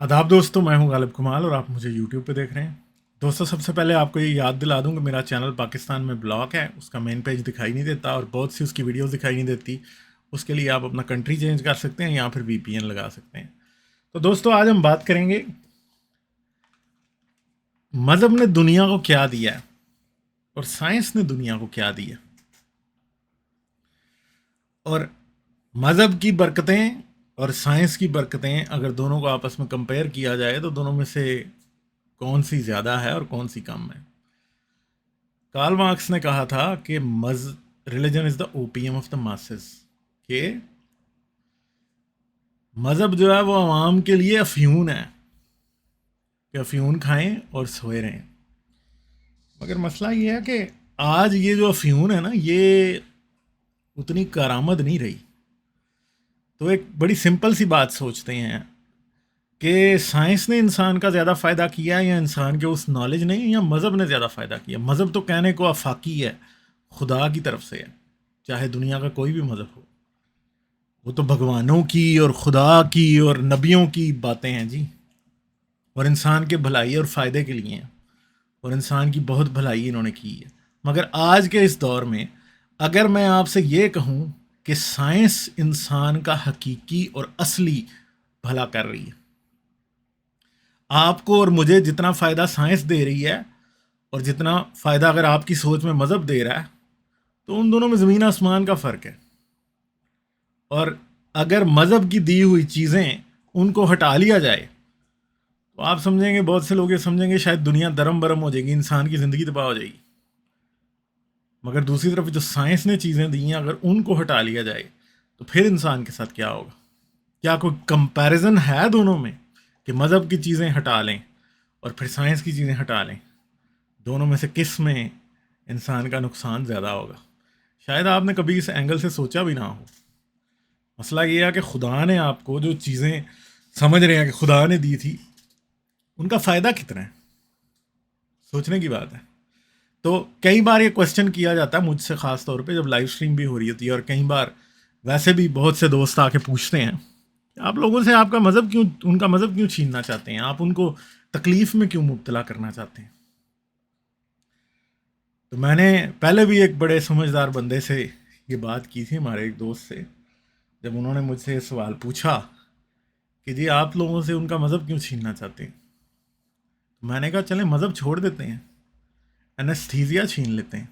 आदाब दोस्तों, मैं हूं गालिब कुमाल और आप मुझे यूट्यूब पे देख रहे हैं। दोस्तों, सबसे पहले आपको ये याद दिला दूं कि मेरा चैनल पाकिस्तान में ब्लॉक है, उसका मेन पेज दिखाई नहीं देता और बहुत सी उसकी वीडियोस दिखाई नहीं देती। उसके लिए आप अपना कंट्री चेंज कर सकते हैं या फिर वीपीएन लगा सकते हैं। तो दोस्तों, आज हम बात करेंगे मज़हब ने दुनिया को क्या दिया है और साइंस ने दुनिया को क्या दिया, और मज़हब की बरकतें और साइंस की बरकतें अगर दोनों को आपस में कंपेयर किया जाए तो दोनों में से कौन सी ज़्यादा है और कौन सी कम है। कार्ल मार्क्स ने कहा था कि religion is the opium of the masses, कि मज़हब जो है वो आवाम के लिए अफ्यून है कि अफ्यून खाएं और सोए रहें। मगर मसला ये है कि आज ये जो अफ्यून है ना, ये उतनी कारामद नहीं रही। तो एक बड़ी सिंपल सी बात सोचते हैं कि साइंस ने इंसान का ज़्यादा फ़ायदा किया या इंसान के उस नॉलेज ने, या मज़हब ने ज़्यादा फ़ायदा किया। मज़हब तो कहने को आफाकी है, खुदा की तरफ से है, चाहे दुनिया का कोई भी मज़हब हो। वो तो भगवानों की और खुदा की और नबियों की बातें हैं जी, और इंसान के भलाई और फ़ायदे के लिए हैं, और इंसान की बहुत भलाई इन्होंने की है। मगर आज के इस दौर में अगर मैं आपसे ये कहूँ कि साइंस इंसान का हकीकी और असली भला कर रही है, आपको और मुझे जितना फ़ायदा साइंस दे रही है और जितना फ़ायदा अगर आपकी सोच में मज़हब दे रहा है, तो उन दोनों में ज़मीन आसमान का फ़र्क है। और अगर मज़हब की दी हुई चीज़ें उनको हटा लिया जाए तो आप समझेंगे, बहुत से लोग ये समझेंगे शायद दुनिया दरम बरम हो जाएगी, इंसान की ज़िंदगी तबाह हो जाएगी। मगर दूसरी तरफ जो साइंस ने चीज़ें दी हैं, अगर उनको हटा लिया जाए तो फिर इंसान के साथ क्या होगा? क्या कोई कंपैरिजन है दोनों में कि मज़हब की चीज़ें हटा लें और फिर साइंस की चीज़ें हटा लें? दोनों में से किस में इंसान का नुकसान ज़्यादा होगा? शायद आपने कभी इस एंगल से सोचा भी ना हो। मसला ये है कि खुदा ने आपको जो चीज़ें समझ रहे हैं कि खुदा ने दी थी, उनका फ़ायदा कितना है, सोचने की बात है। तो कई बार ये क्वेश्चन किया जाता है मुझसे, ख़ास तौर पे जब लाइव स्ट्रीम भी हो रही होती है, और कई बार वैसे भी बहुत से दोस्त आके पूछते हैं, आप लोगों से आपका मज़हब क्यों, उनका मज़हब क्यों छीनना चाहते हैं, आप उनको तकलीफ़ में क्यों मुब्तला करना चाहते हैं। तो मैंने पहले भी एक बड़े समझदार बंदे से ये बात की थी, हमारे एक दोस्त से, जब उन्होंने मुझसे ये सवाल पूछा कि जी आप लोगों से उनका मज़हब क्यों छीनना चाहते हैं। तो मैंने कहा चलें मज़हब छोड़ देते हैं, एनेस्थीसिया छीन लेते हैं।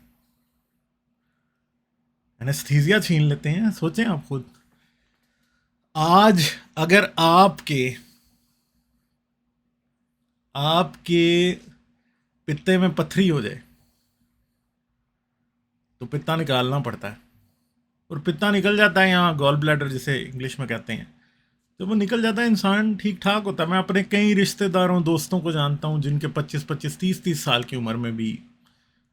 एनेस्थीसिया छीन लेते हैं। सोचें आप खुद, आज अगर आपके आपके पित्ते में पथरी हो जाए तो पित्ता निकालना पड़ता है, और पित्ता निकल जाता है, यहाँ गॉल ब्लैडर जिसे इंग्लिश में कहते हैं, जब वो निकल जाता है इंसान ठीक ठाक होता है। मैं अपने कई रिश्तेदारों दोस्तों को जानता हूँ जिनके 25-25 30-30 साल की उम्र में भी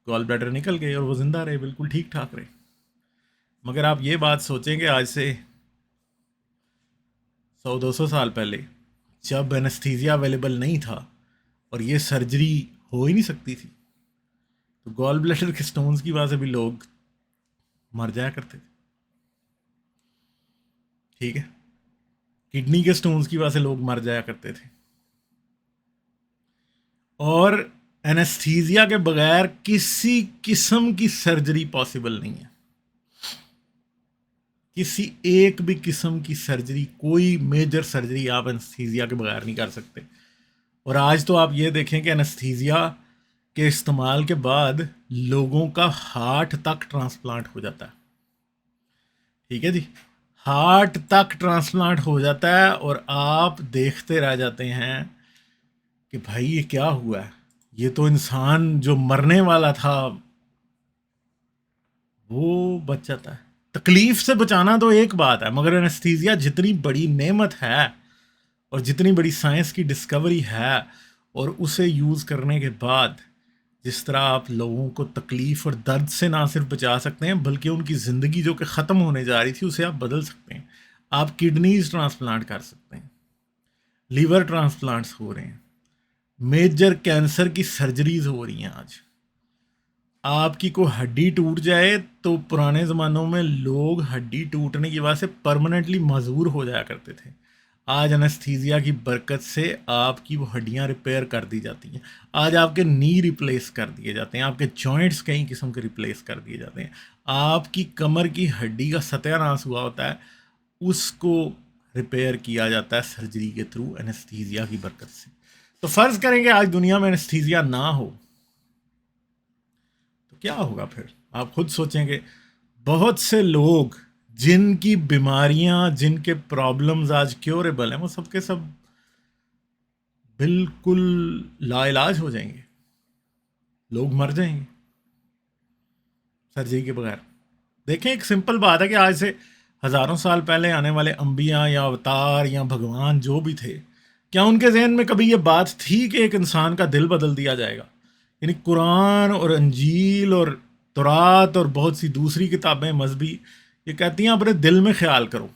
गॉल ब्लैडर निकल गए और वो जिंदा रहे, बिल्कुल ठीक ठाक रहे। मगर आप ये बात सोचेंगे, आज से 100-200 साल पहले जब एनेस्थीसिया अवेलेबल नहीं था और ये सर्जरी हो ही नहीं सकती थी, तो गॉल ब्लैडर के स्टोन्स की वजह से भी लोग मर जाया करते थे। ठीक है, किडनी के स्टोन्स की वजह से लोग मर जाया करते थे। और एनेस्थीसिया के बगैर किसी किस्म की सर्जरी पॉसिबल नहीं है, किसी एक भी किस्म की सर्जरी, कोई मेजर सर्जरी आप एनेस्थीसिया के बगैर नहीं कर सकते। और आज तो आप ये देखें कि एनेस्थीसिया के इस्तेमाल के बाद लोगों का हार्ट तक ट्रांसप्लांट हो जाता है। ठीक है जी, हार्ट तक ट्रांसप्लांट हो जाता है और आप देखते रह जाते हैं कि भाई ये क्या हुआ है। ये तो इंसान जो मरने वाला था वो बच जाता है। तकलीफ से बचाना तो एक बात है, मगर एनेस्थीसिया जितनी बड़ी नेमत है और जितनी बड़ी साइंस की डिस्कवरी है, और उसे यूज़ करने के बाद जिस तरह आप लोगों को तकलीफ़ और दर्द से ना सिर्फ बचा सकते हैं, बल्कि उनकी ज़िंदगी जो कि ख़त्म होने जा रही थी उसे आप बदल सकते हैं। आप किडनीज ट्रांसप्लांट कर सकते हैं, लीवर ट्रांसप्लांट्स हो रहे हैं, मेजर कैंसर की सर्जरीज हो रही हैं। आज आपकी कोई हड्डी टूट जाए तो पुराने ज़मानों में लोग हड्डी टूटने की वजह से परमानेंटली मजबूर हो जाया करते थे। आज एनेस्थीसिया की बरकत से आपकी वो हड्डियां रिपेयर कर दी जाती हैं। आज आपके नी रिप्लेस कर दिए जाते हैं, आपके जॉइंट्स कई किस्म के रिप्लेस कर दिए जाते हैं। आपकी कमर की हड्डी का सत्यानाश हुआ होता है, उसको रिपेयर किया जाता है सर्जरी के थ्रू एनेस्थीसिया की बरकत से। तो फ़र्ज़ करेंगे आज दुनिया में एनेस्थीसिया ना हो तो क्या होगा फिर? आप खुद सोचेंगे। बहुत से लोग जिनकी बीमारियां, जिनके प्रॉब्लम्स आज क्योरेबल हैं, वो सबके सब बिल्कुल लाइलाज हो जाएंगे। लोग मर जाएंगे सर्जरी के बगैर। देखें, एक सिंपल बात है कि आज से हज़ारों साल पहले आने वाले अंबिया या अवतार या भगवान जो भी थे, क्या उनके जहन में कभी ये बात थी कि एक इंसान का दिल बदल दिया जाएगा? यानी कुरान और अंजील और तौरात और बहुत सी दूसरी किताबें मजहबी ये कहती हैं अपने दिल में ख्याल करो।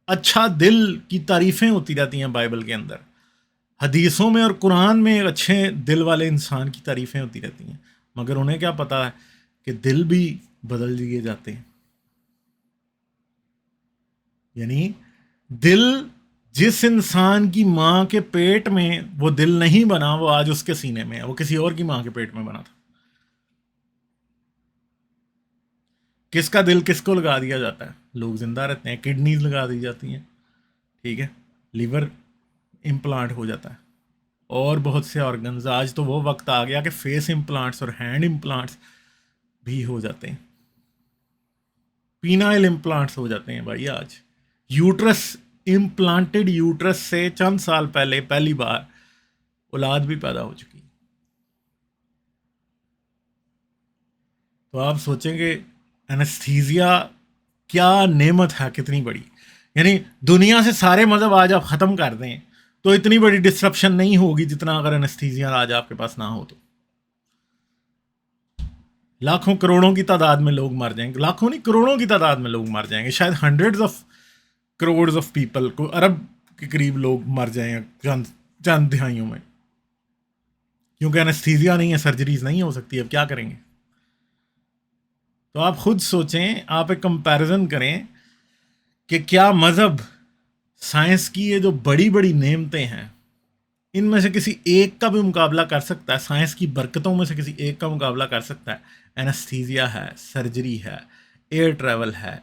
अच्छा दिल की तारीफ़ें होती रहती हैं बाइबल के अंदर, हदीसों में और कुरान में अच्छे दिल वाले इंसान की तारीफ़ें होती रहती हैं, मगर उन्हें क्या पता है कि दिल भी बदल दिए जाते हैं। यानी दिल जिस इंसान की माँ के पेट में वो दिल नहीं बना, वो आज उसके सीने में है, वो किसी और की माँ के पेट में बना था। किसका दिल किसको लगा दिया जाता है? लोग जिंदा रहते हैं, किडनीज लगा दी जाती हैं, ठीक है, लीवर इम्प्लांट हो जाता है, और बहुत से ऑर्गन्स। आज तो वो वक्त आ गया कि फेस इम्प्लांट्स और हैंड इम्प्लांट्स भी हो जाते हैं, पीनाइल इम्प्लांट्स हो जाते हैं भाई आज। यूट्रस, इम्प्लांटेड यूट्रस से चंद साल पहले पहली बार औलाद भी पैदा हो चुकी। तो आप सोचेंगे एनेस्थीसिया क्या नेमत है, कितनी बड़ी। यानी दुनिया से सारे मज़हब आज आप ख़त्म कर दें तो इतनी बड़ी डिस्ट्रप्शन नहीं होगी जितना अगर एनेस्थीसिया आज आपके पास ना हो तो। लाखों करोड़ों की तादाद में लोग मर जाएंगे, लाखों नहीं करोड़ों की तादाद में लोग मर जाएंगे, शायद hundreds of crore of people को, अरब के करीब लोग मर जाएंगे चंद चंद दिहाइयों में, क्योंकि एनेस्थीसिया नहीं है, सर्जरीज नहीं हो सकती। अब क्या करेंगे? तो आप खुद सोचें, आप एक कंपैरिजन करें कि क्या मज़हब साइंस की ये जो बड़ी बड़ी नेमतें हैं, इनमें से किसी एक का भी मुकाबला कर सकता है? साइंस की बरकतों में से किसी एक का मुकाबला कर सकता है? एनेस्थीसिया है, सर्जरी है, एयर ट्रैवल है,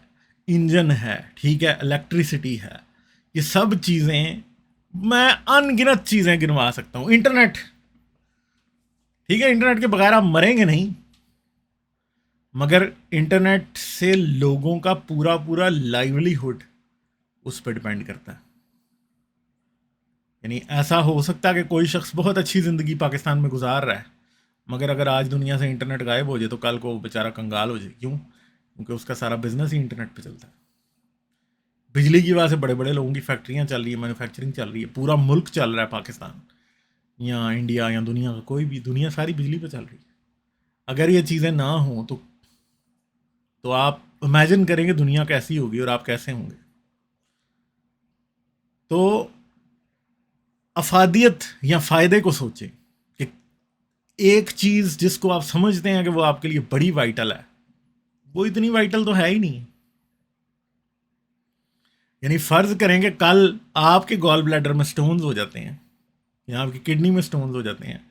इंजन है, ठीक है, इलेक्ट्रिसिटी है, ये सब चीज़ें, मैं अनगिनत चीज़ें गिनवा सकता हूँ। इंटरनेट, ठीक है, इंटरनेट के बगैर आप मरेंगे नहीं, मगर इंटरनेट से लोगों का पूरा पूरा लाइवलीहुड उस पर डिपेंड करता है। यानी ऐसा हो सकता है कि कोई शख्स बहुत अच्छी ज़िंदगी पाकिस्तान में गुजार रहा है, मगर अगर आज दुनिया से इंटरनेट गायब हो जाए तो कल को बेचारा कंगाल हो जाए। क्यों? क्योंकि उसका सारा बिजनेस ही इंटरनेट पे चलता है। बिजली की वजह से बड़े बड़े लोगों की फैक्ट्रियाँ चल रही है, मैन्युफैक्चरिंग चल रही है, पूरा मुल्क चल रहा है, पाकिस्तान या इंडिया या दुनिया का कोई भी, दुनिया सारी बिजली पे चल रही है। अगर ये चीज़ें ना हों तो आप इमेजिन करेंगे दुनिया कैसी होगी और आप कैसे होंगे। तो अफादियत या फ़ायदे को सोचें कि एक चीज़ जिसको आप समझते हैं कि वो आपके लिए बड़ी वाइटल है, वो इतनी वाइटल तो है ही नहीं। यानी फ़र्ज़ करेंगे कल आपके गॉल ब्लैडर में स्टोन्स हो जाते हैं या आपकी किडनी में स्टोन्स हो जाते हैं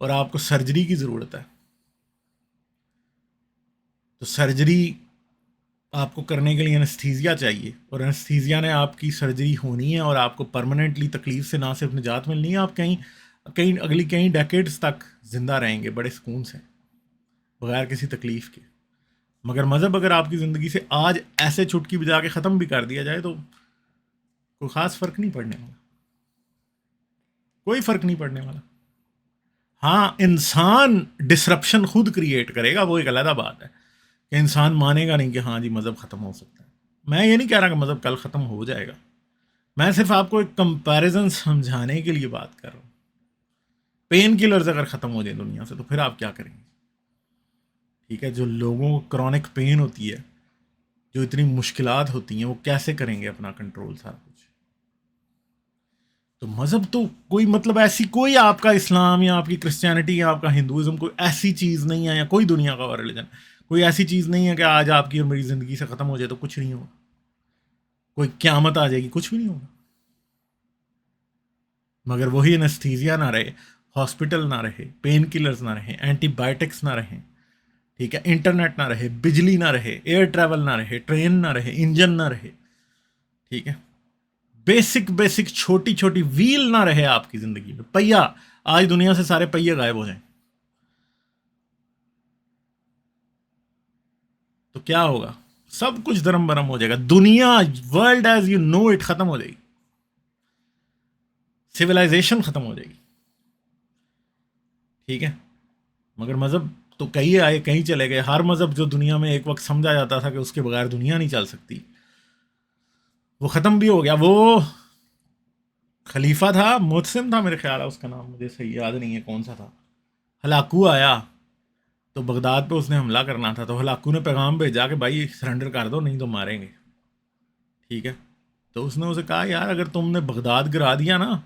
और आपको सर्जरी की ज़रूरत है, तो सर्जरी आपको करने के लिए एनेस्थीसिया चाहिए, और एनेस्थीसिया ने आपकी सर्जरी होनी है और आपको परमानेंटली तकलीफ से ना सिर्फ निजात मिलनी है, आप कहीं कहीं अगली कई डेकेड्स तक ज़िंदा रहेंगे बड़े सुकून से, बगैर किसी तकलीफ़ के। मगर मज़हब अगर आपकी ज़िंदगी से आज ऐसे चुटकी बजा के ख़त्म भी कर दिया जाए तो कोई ख़ास फ़र्क नहीं पड़ने वाला, कोई फ़र्क नहीं पड़ने वाला। हाँ, इंसान डिसरप्शन खुद क्रिएट करेगा, वो एक अलग बात है कि इंसान मानेगा नहीं कि हाँ जी मज़हब ख़त्म हो सकता है। मैं ये नहीं कह रहा कि मज़हब कल ख़त्म हो जाएगा, मैं सिर्फ आपको एक कंपैरिजन समझाने के लिए बात कर रहा हूँ। पेन किलर्स अगर ख़त्म हो जाए दुनिया से तो फिर आप क्या करेंगे? ठीक है, जो लोगों को क्रॉनिक पेन होती है, जो इतनी मुश्किलात होती हैं, वो कैसे करेंगे अपना कंट्रोल सारा कुछ? तो मज़हब तो कोई, मतलब ऐसी कोई आपका इस्लाम या आपकी क्रिश्चियनिटी या आपका हिंदुज़म कोई ऐसी चीज़ नहीं है, या कोई दुनिया का और रिलीजन कोई ऐसी चीज़ नहीं है कि आज आपकी और मेरी ज़िंदगी से ख़त्म हो जाए तो कुछ नहीं होगा, कोई क़यामत आ जाएगी, कुछ भी नहीं होगा। मगर वही एनेस्थीसिया ना रहे, हॉस्पिटल ना रहे, पेन किलर्स ना रहे, एंटीबायोटिक्स ना रहे, ठीक है, इंटरनेट ना रहे, बिजली ना रहे, एयर ट्रैवल ना रहे, ट्रेन ना रहे, इंजन ना रहे, ठीक है, बेसिक बेसिक छोटी छोटी व्हील ना रहे आपकी जिंदगी में, पहिया, आज दुनिया से सारे पहिए गायब हो जाएं, तो क्या होगा? सब कुछ दरम बरम हो जाएगा, दुनिया, world as you know it खत्म हो जाएगी, सिविलाइजेशन खत्म हो जाएगी, ठीक है। मगर मजहब तो कई आए कहीं चले गए, हर मजहब जो दुनिया में एक वक्त समझा जाता था कि उसके बगैर दुनिया नहीं चल सकती, वो खत्म भी हो गया। वो खलीफा था, मुहसिम था मेरे ख्याल है उसका नाम, मुझे सही याद नहीं है कौन सा था, हलाकू आया तो बगदाद पे उसने हमला करना था, तो हलाकू ने पैगाम भेजा कि भाई सरेंडर कर दो नहीं तो मारेंगे, ठीक है। तो उसने उसे कहा यार अगर तुमने बगदाद गिरा दिया ना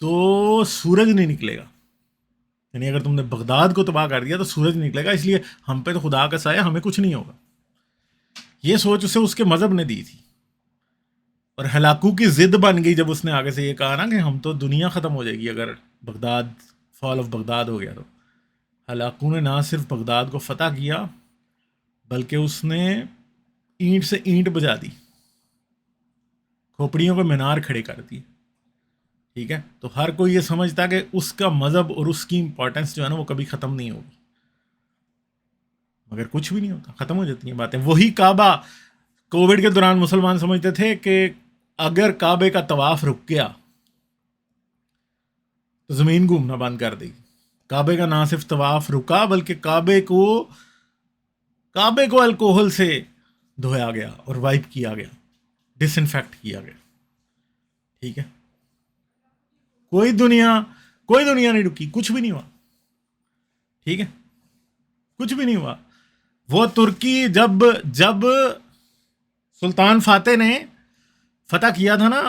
तो सूरज नहीं निकलेगा, यानी अगर तुमने बगदाद को तबाह कर दिया तो सूरज नहीं निकलेगा, इसलिए हम पे तो खुदा का साया, हमें कुछ नहीं होगा। ये सोच उसे उसके मजहब ने दी थी, और हलाकू की जिद बन गई जब उसने आगे से ये कहा ना कि हम तो दुनिया ख़त्म हो जाएगी अगर बगदाद, फॉल ऑफ बगदाद हो गया तो। हलाकू ने ना सिर्फ बगदाद को फतह किया बल्कि उसने ईंट से ईंट बजा दी, खोपड़ियों के मीनार खड़े कर दिए, ठीक है। तो हर कोई ये समझता कि उसका मज़हब और उसकी इंपॉर्टेंस जो है ना वो कभी ख़त्म नहीं होगी, मगर कुछ भी नहीं होता, ख़त्म हो जाती हैं बातें। वही काबा, कोविड के दौरान मुसलमान समझते थे कि अगर काबे का तवाफ रुक गया तो ज़मीन घूमना बंद कर देगी। काबे का ना सिर्फ तवाफ रुका बल्कि काबे को अल्कोहल से धोया गया और वाइप किया गया, डिसइंफेक्ट किया गया, ठीक है। कोई दुनिया नहीं रुकी, कुछ भी नहीं हुआ, ठीक है, कुछ भी नहीं हुआ। वो तुर्की जब जब सुल्तान फातेह ने फतह किया था ना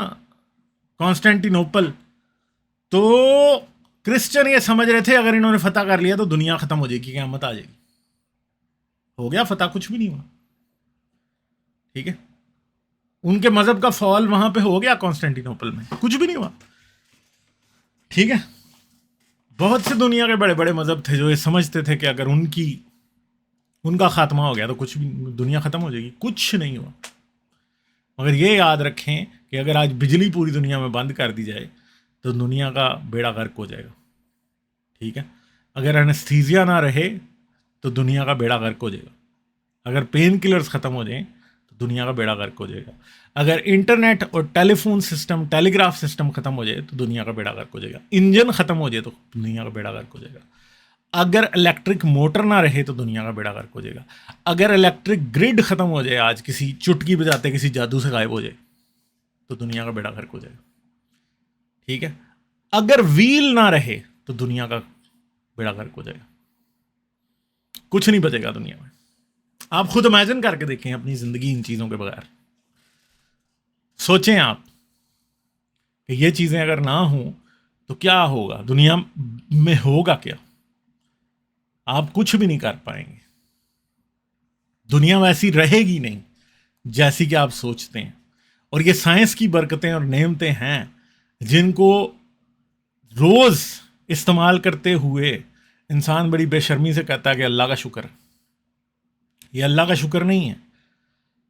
कॉन्स्टेंटिनोपल, तो क्रिश्चियन ये समझ रहे थे अगर इन्होंने फतह कर लिया तो दुनिया खत्म हो जाएगी, क़यामत आ जाएगी। हो गया फतह, कुछ भी नहीं हुआ, ठीक है। उनके मजहब का फॉल वहां पे हो गया कॉन्स्टेंटिनोपल में, कुछ भी नहीं हुआ, ठीक है। बहुत से दुनिया के बड़े बड़े मजहब थे जो ये समझते थे कि अगर उनका खात्मा हो गया तो कुछ भी, दुनिया खत्म हो जाएगी, कुछ नहीं हुआ। मगर ये याद रखें कि अगर आज बिजली पूरी दुनिया में बंद कर दी जाए तो दुनिया का बेड़ा गर्क हो जाएगा, ठीक है। अगर एनेस्थीसिया ना रहे तो दुनिया का बेड़ा गर्क हो जाएगा, अगर पेन किलर्स ख़त्म हो जाएं तो दुनिया का बेड़ा गर्क हो जाएगा, अगर इंटरनेट और टेलीफोन सिस्टम, टेलीग्राफ सिस्टम ख़त्म हो जाए तो दुनिया का बेड़ा गर्क हो जाएगा, इंजन ख़त्म हो जाए तो दुनिया का बेड़ा गर्क हो जाएगा, अगर इलेक्ट्रिक मोटर ना रहे तो दुनिया का बेड़ा गर्क हो जाएगा, अगर इलेक्ट्रिक ग्रिड ख़त्म हो जाए, आज किसी चुटकी बजाते किसी जादू से गायब हो जाए तो दुनिया का बेड़ा गर्क हो जाएगा, ठीक है। अगर व्हील ना रहे तो दुनिया का बेड़ा गर्क हो जाएगा, कुछ नहीं बचेगा दुनिया में। आप खुद इमेजिन करके देखें अपनी जिंदगी इन चीजों के बगैर, सोचें आप कि ये चीजें अगर ना हो तो क्या होगा, दुनिया में होगा क्या? आप कुछ भी नहीं कर पाएंगे, दुनिया वैसी रहेगी नहीं जैसी कि आप सोचते हैं। और ये साइंस की बरकतें और नेमतें हैं जिनको रोज इस्तेमाल करते हुए इंसान बड़ी बेशर्मी से कहता है कि अल्लाह का शुक्र। ये अल्लाह का शुक्र नहीं है,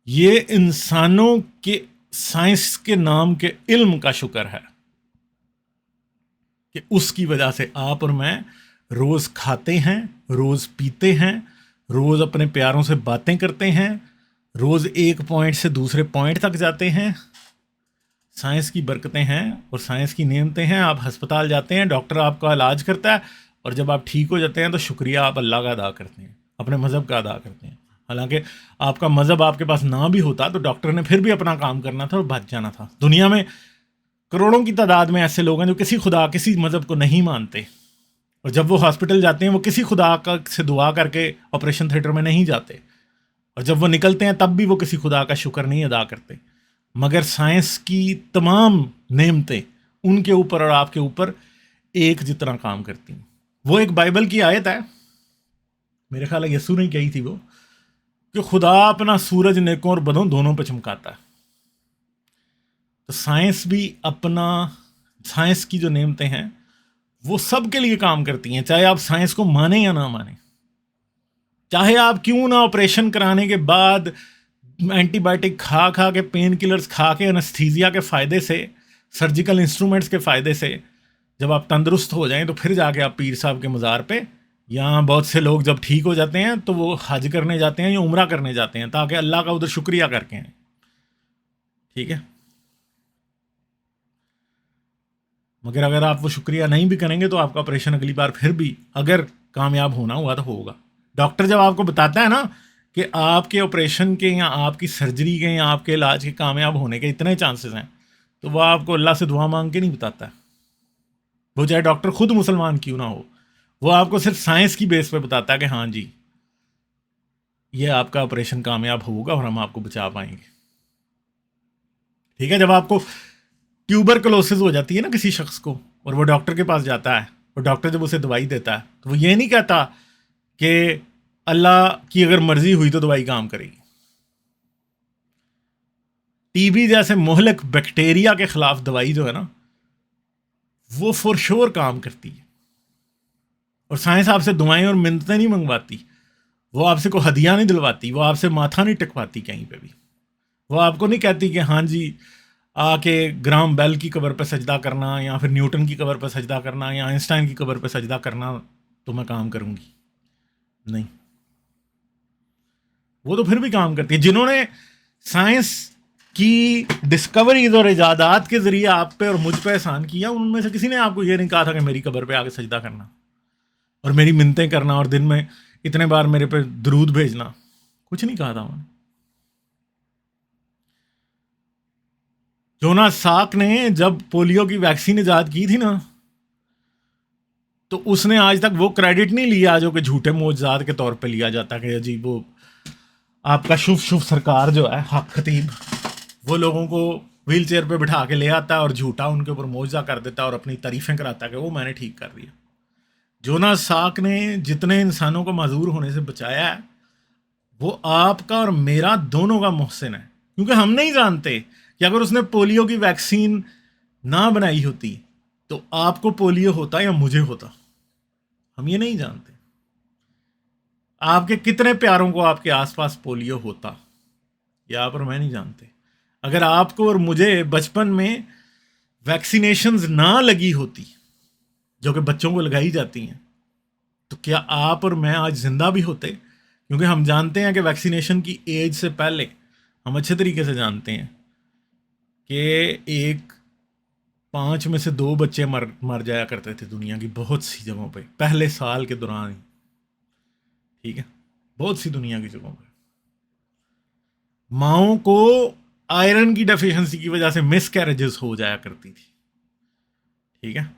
ये इंसानों के साइंस के नाम के इल्म का शुक्र है कि उसकी वजह से आप और मैं रोज खाते हैं, रोज पीते हैं, रोज अपने प्यारों से बातें करते हैं, रोज एक पॉइंट से दूसरे पॉइंट तक जाते हैं। साइंस की बरकतें हैं और साइंस की नेमतें हैं। आप अस्पताल जाते हैं, डॉक्टर आपका इलाज करता है, और जब आप ठीक हो जाते हैं तो शुक्रिया आप अल्लाह का अदा करते हैं, अपने मज़हब का अदा करते हैं। हालांकि आपका मज़हब आपके पास ना भी होता तो डॉक्टर ने फिर भी अपना काम करना था और बच जाना था। दुनिया में करोड़ों की तादाद में ऐसे लोग हैं जो किसी खुदा, किसी मज़हब को नहीं मानते, और जब वो हॉस्पिटल जाते हैं वो किसी खुदा का से दुआ करके ऑपरेशन थिएटर में नहीं जाते, और जब वो निकलते हैं तब भी वो किसी खुदा का शुक्र नहीं अदा करते। मगर साइंस की तमाम नेमतें उनके ऊपर और आपके ऊपर एक जितना काम करती हैं। वो एक बाइबल की आयत है, मेरे ख्याल है यीशु ने कही थी वो, कि खुदा अपना सूरज नेकों और बदों दोनों पर चमकाता है। तो साइंस भी अपना साइंस की जो नेमतें हैं वो सबके लिए काम करती हैं, चाहे आप साइंस को माने या ना माने। चाहे आप क्यों ना ऑपरेशन कराने के बाद एंटीबायोटिक खा खा के, पेन किलर्स खा के, एनेस्थीसिया के फ़ायदे से, सर्जिकल इंस्ट्रूमेंट्स के फ़ायदे से जब आप तंदुरुस्त हो जाएं तो फिर जाके आप पीर साहब के मज़ार पे, यहाँ बहुत से लोग जब ठीक हो जाते हैं तो वो हज करने जाते हैं या उम्रा करने जाते हैं ताकि अल्लाह का उधर शुक्रिया करके आएँ। ठीक है, मगर अगर आप वो शुक्रिया नहीं भी करेंगे तो आपका ऑपरेशन अगली बार फिर भी अगर कामयाब होना हुआ तो होगा। डॉक्टर जब आपको बताता है ना कि आपके ऑपरेशन के या आपकी सर्जरी के या आपके इलाज के कामयाब होने के इतने चांसेस हैं, तो वह आपको अल्लाह से दुआ मांग के नहीं बताता है। वो चाहे डॉक्टर खुद मुसलमान क्यों ना हो, वो आपको सिर्फ साइंस की बेस पे बताता है कि हाँ जी ये आपका ऑपरेशन कामयाब होगा और हम आपको बचा पाएंगे। ठीक है, जब आपको ट्यूबरकुलोसिस हो जाती है ना किसी शख्स को और वो डॉक्टर के पास जाता है और डॉक्टर जब उसे दवाई देता है तो वो ये नहीं कहता कि अल्लाह की अगर मर्जी हुई तो दवाई काम करेगी। टीबी जैसे मोहलक बैक्टीरिया के खिलाफ दवाई जो है ना वो फॉर श्योर काम करती है। और साइंस आपसे दुआएं और मिन्नतें नहीं मंगवाती, वो आपसे कोई हदिया नहीं दिलवाती, वो आपसे माथा नहीं टिकवाती कहीं पे भी। वो आपको नहीं कहती कि हाँ जी आके ग्राम बेल की कब्र पे सजदा करना या फिर न्यूटन की कब्र पे सजदा करना या आइंस्टाइन की कब्र पे सजदा करना तो मैं काम करूंगी। नहीं, वो तो फिर भी काम करती है। जिन्होंने साइंस की डिस्कवरीज और इजादात के जरिए आप पे और मुझ पे एहसान किया, उनमें से किसी ने आपको ये नहीं कहा था कि मेरी कब्र पे आके सजदा करना और मेरी मिन्नतें करना और दिन में इतने बार मेरे पे दरूद भेजना, कुछ नहीं कहा था उन्होंने। जोनास साक ने जब पोलियो की वैक्सीन इजाद की थी ना तो उसने आज तक वो क्रेडिट नहीं लिया जो कि झूठे मोजाद के तौर पे लिया जाता कि जी वो आपका शुभ शुभ सरकार जो है हक खतीब वो लोगों को व्हील चेयर पर बिठा के ले आता है और झूठा उनके ऊपर मुआवजा कर देता है और अपनी तारीफें कराता है कि वो मैंने ठीक कर दिया। जोनास साक ने जितने इंसानों को माजूर होने से बचाया है वो आपका और मेरा दोनों का मोहसिन है, क्योंकि हम नहीं जानते कि अगर उसने पोलियो की वैक्सीन ना बनाई होती तो आपको पोलियो होता या मुझे होता, हम ये नहीं जानते। आपके कितने प्यारों को आपके आसपास पोलियो होता ये आप और मैं नहीं जानते। अगर आपको और मुझे बचपन में वैक्सीनेशंस ना लगी होती जो कि बच्चों को लगाई जाती हैं तो क्या आप और मैं आज जिंदा भी होते? क्योंकि हम जानते हैं कि वैक्सीनेशन की एज से पहले हम अच्छे तरीके से जानते हैं कि एक 5 में से 2 बच्चे मर जाया करते थे दुनिया की बहुत सी जगहों पे पहले साल के दौरान ही। ठीक है, बहुत सी दुनिया की जगहों पे माओं को आयरन की डेफिशिएंसी की वजह से मिस कैरेजेस हो जाया करती थी। ठीक है,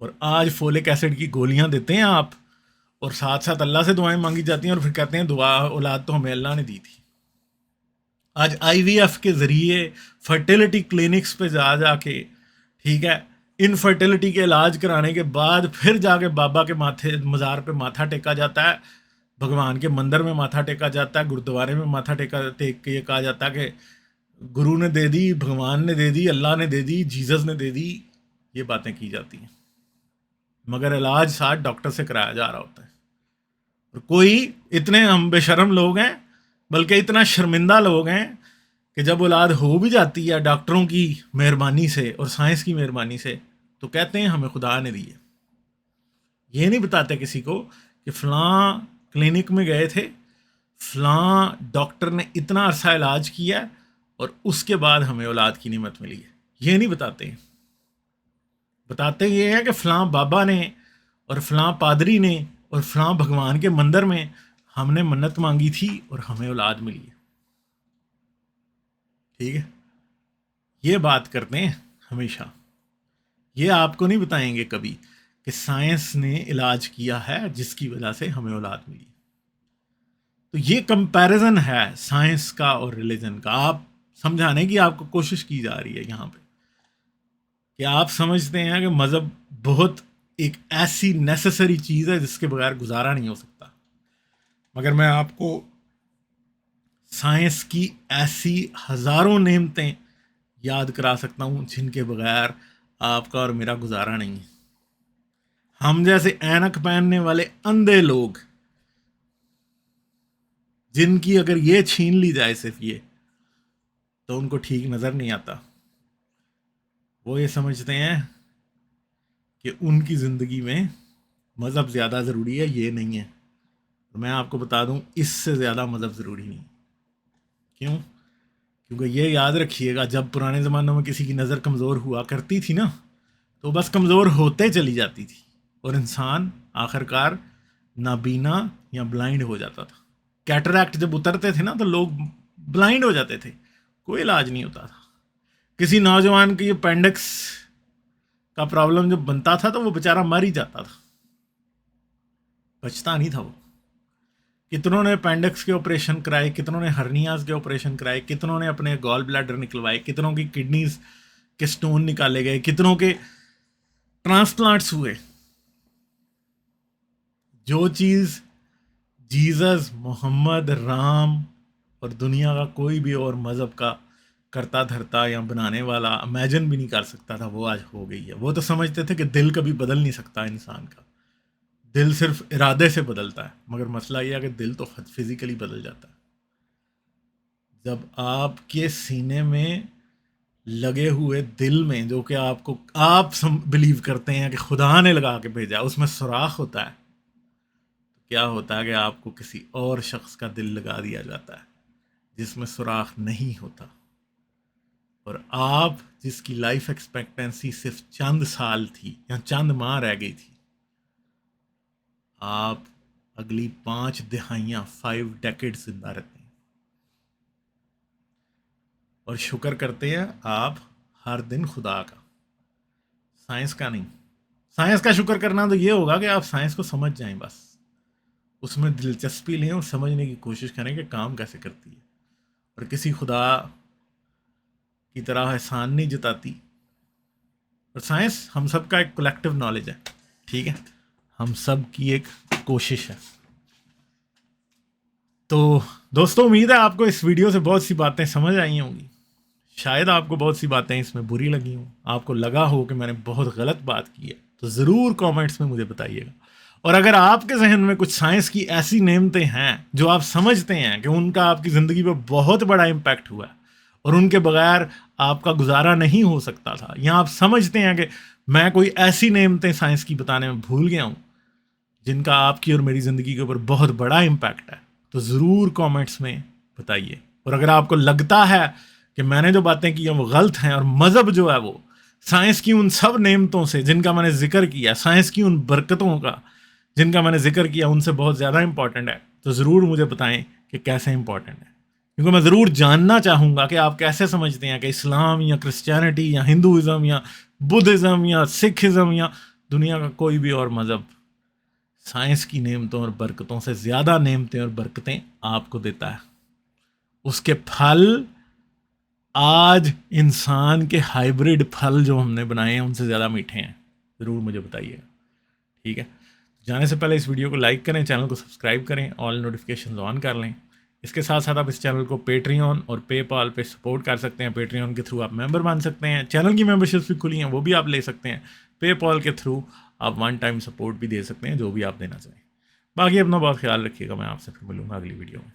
और आज फोलिक एसिड की गोलियां देते हैं आप और साथ साथ अल्लाह से दुआएं मांगी जाती हैं और फिर कहते हैं दुआ औलाद तो हमें अल्लाह ने दी थी। आज आईवीएफ के ज़रिए फर्टिलिटी क्लिनिक्स पे जा जाके, ठीक है, इनफर्टिलिटी के इलाज कराने के बाद फिर जाके बाबा के माथे मज़ार पे माथा टेका जाता है, भगवान के मंदिर में माथा टेका जाता है, गुरुद्वारे में माथा टेक के ये कहा जाता है कि गुरु ने दे दी, भगवान ने दे दी, अल्लाह ने दे दी, जीसस ने दे दी, ये बातें की जाती हैं। मगर इलाज साथ डॉक्टर से कराया जा रहा होता है। और कोई इतने हम बेशर्म लोग हैं, बल्कि इतना शर्मिंदा लोग हैं कि जब औलाद हो भी जाती है डॉक्टरों की मेहरबानी से और साइंस की मेहरबानी से तो कहते हैं हमें खुदा ने दी है। ये नहीं बताते किसी को कि फ़लाँ क्लिनिक में गए थे, फ़लाँ डॉक्टर ने इतना अरसा इलाज किया और उसके बाद हमें औलाद की नेमत मिली है। ये नहीं बताते। बताते ये हैं कि फ़लाँ बाबा ने और फ़लाँ पादरी ने और फ़लाँ भगवान के मंदिर में हमने मन्नत मांगी थी और हमें औलाद मिली है। ठीक है, ये बात करते हैं हमेशा। ये आपको नहीं बताएंगे कभी कि साइंस ने इलाज किया है जिसकी वजह से हमें औलाद मिली। तो ये कंपैरिजन है साइंस का और रिलीजन का। आप समझाने की आपको कोशिश की जा रही है यहाँ पे कि आप समझते हैं कि मज़हब बहुत एक ऐसी नेसेसरी चीज़ है जिसके बगैर गुजारा नहीं हो सकता। मगर मैं आपको साइंस की ऐसी हज़ारों नेमतें याद करा सकता हूँ जिनके बगैर आपका और मेरा गुजारा नहीं है। हम जैसे ऐनक पहनने वाले अंधे लोग, जिनकी अगर ये छीन ली जाए सिर्फ ये, तो उनको ठीक नजर नहीं आता। वो ये समझते हैं कि उनकी जिंदगी में मजहब ज्यादा जरूरी है, ये नहीं है। तो मैं आपको बता दूं, इससे ज्यादा मजहब जरूरी नहीं। क्यों? क्योंकि ये याद रखिएगा, जब पुराने ज़मानों में किसी की नज़र कमज़ोर हुआ करती थी ना, तो बस कमज़ोर होते चली जाती थी और इंसान आखिरकार नाबीना या ब्लाइंड हो जाता था। कैटरैक्ट जब उतरते थे ना, तो लोग ब्लाइंड हो जाते थे, कोई इलाज नहीं होता था। किसी नौजवान की अपेंडिक्स का प्रॉब्लम जब बनता था, तो वो बेचारा मर ही जाता था, बचता नहीं था वो। कितनों ने अपेंडिक्स के ऑपरेशन कराए, कितनों ने हर्नियाज के ऑपरेशन कराए, कितनों ने अपने गॉल ब्लैडर निकलवाए, कितनों की किडनीज के स्टोन निकाले गए, कितनों के ट्रांसप्लांट्स हुए। जो चीज़ जीसस, मोहम्मद, राम और दुनिया का कोई भी और मज़हब का करता धरता या बनाने वाला इमेजिन भी नहीं कर सकता था, वो आज हो गई है। वो तो समझते थे कि दिल कभी बदल नहीं सकता इंसान का, दिल सिर्फ इरादे से बदलता है। मगर मसला यह है कि दिल तो फिजिकली बदल जाता है। जब आपके सीने में लगे हुए दिल में, जो कि आपको आप बिलीव करते हैं कि खुदा ने लगा के भेजा, उसमें सुराख होता है, तो क्या होता है कि आपको किसी और शख्स का दिल लगा दिया जाता है जिसमें सुराख नहीं होता। और आप जिसकी लाइफ एक्सपेक्टेंसी सिर्फ चंद साल थी या चंद माह रह गई थी, आप अगली 5 दिहाइयां 5 डेकेड्स जिंदा रहते हैं। और शुक्र करते हैं आप हर दिन खुदा का, साइंस का नहीं। साइंस का शुक्र करना तो ये होगा कि आप साइंस को समझ जाएं, बस उसमें दिलचस्पी लें और समझने की कोशिश करें कि काम कैसे करती है। और किसी खुदा की तरह एहसान नहीं जताती। और साइंस हम सब का एक कलेक्टिव नॉलेज है, ठीक है, हम सब की एक कोशिश है। तो दोस्तों, उम्मीद है आपको इस वीडियो से बहुत सी बातें समझ आई होंगी। शायद आपको बहुत सी बातें इसमें बुरी लगी हों, आपको लगा हो कि मैंने बहुत गलत बात की है, तो ज़रूर कमेंट्स में मुझे बताइएगा। और अगर आपके जहन में कुछ साइंस की ऐसी नेमतें हैं जो आप समझते हैं कि उनका आपकी ज़िंदगी पर बहुत बड़ा इम्पैक्ट हुआ है और उनके बगैर आपका गुजारा नहीं हो सकता था, या आप समझते हैं कि मैं कोई ऐसी नेमतें साइंस की बताने में भूल गया हूँ जिनका आपकी और मेरी ज़िंदगी के ऊपर बहुत बड़ा इम्पैक्ट है, तो ज़रूर कमेंट्स में बताइए। और अगर आपको लगता है कि मैंने जो बातें की हैं वो गलत हैं और मज़हब जो है वो साइंस की उन सब नेमतों से जिनका मैंने जिक्र किया, साइंस की उन बरकतों का जिनका मैंने जिक्र किया, उनसे बहुत ज़्यादा इंपॉर्टेंट है, तो ज़रूर मुझे बताएं कि कैसे इंपॉर्टेंट है। क्योंकि मैं ज़रूर जानना चाहूँगा कि आप कैसे समझते हैं कि इस्लाम या क्रिश्चियनिटी या हिंदुज़म या बुद्धिज़्म या सिखिज़म या दुनिया का कोई भी और मज़हब साइंस की नेमतों और बरकतों से ज़्यादा नेमतें और बरकतें आपको देता है। उसके फल आज इंसान के हाइब्रिड फल जो हमने बनाए हैं उनसे ज़्यादा मीठे हैं। ज़रूर मुझे बताइएगा, ठीक है। जाने से पहले इस वीडियो को लाइक करें, चैनल को सब्सक्राइब करें, ऑल नोटिफिकेशन ऑन कर लें। इसके साथ साथ आप इस चैनल को पेट्रियन और पेपाल पे सपोर्ट कर सकते हैं। पेट्रियन के थ्रू आप मेंबर बन सकते हैं, चैनल की मेंबरशिप्स भी खुली हैं, वो भी आप ले सकते हैं। पेपाल के थ्रू आप 1 टाइम सपोर्ट भी दे सकते हैं, जो भी आप देना चाहें। बाकी अपना बहुत ख्याल रखिएगा। मैं आपसे फिर मिलूंगा अगली वीडियो में।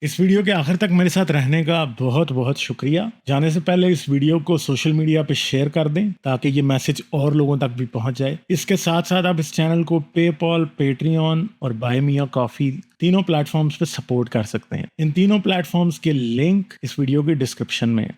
इस वीडियो के आखिर तक मेरे साथ रहने का बहुत बहुत शुक्रिया। जाने से पहले इस वीडियो को सोशल मीडिया पे शेयर कर दें ताकि ये मैसेज और लोगों तक भी पहुंच जाए। इसके साथ साथ आप इस चैनल को पेपॉल, पेट्रियन और बाय मी अ कॉफी तीनों प्लेटफॉर्म्स पे सपोर्ट कर सकते हैं। इन तीनों प्लेटफॉर्म्स के लिंक इस वीडियो के डिस्क्रिप्शन में है।